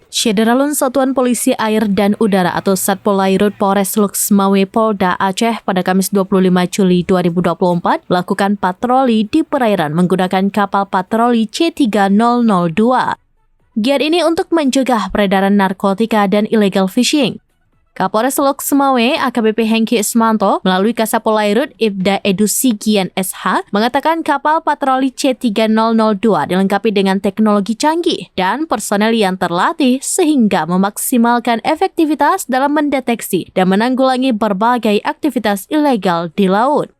Syederalun Satuan Polisi Air dan Udara atau Satpolairut Polres Luxmawe Polda Aceh pada Kamis 25 Juli 2024 melakukan patroli di perairan menggunakan kapal patroli C3002. Giat ini untuk mencegah peredaran narkotika dan illegal fishing. Kapolres Luxmawe AKBP Hengki Ismanto melalui Kasapolairut Ibda Edu Sigian SH mengatakan kapal patroli C3002 dilengkapi dengan teknologi canggih dan personel yang terlatih sehingga memaksimalkan efektivitas dalam mendeteksi dan menanggulangi berbagai aktivitas ilegal di laut.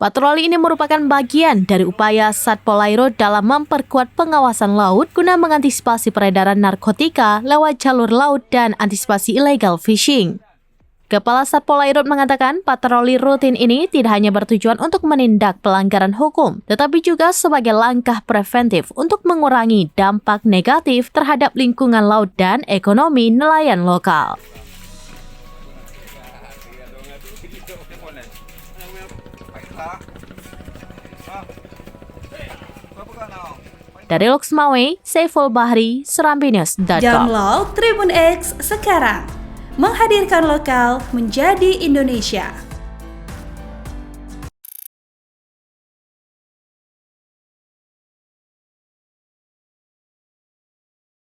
Patroli ini merupakan bagian dari upaya Satpolairut dalam memperkuat pengawasan laut guna mengantisipasi peredaran narkotika lewat jalur laut dan antisipasi illegal fishing. Kepala Satpolairut mengatakan patroli rutin ini tidak hanya bertujuan untuk menindak pelanggaran hukum, tetapi juga sebagai langkah preventif untuk mengurangi dampak negatif terhadap lingkungan laut dan ekonomi nelayan lokal. Dari Luxmawe, Saiful Bahri, SerambiNews.com. Download Tribun X sekarang, menghadirkan lokal menjadi Indonesia.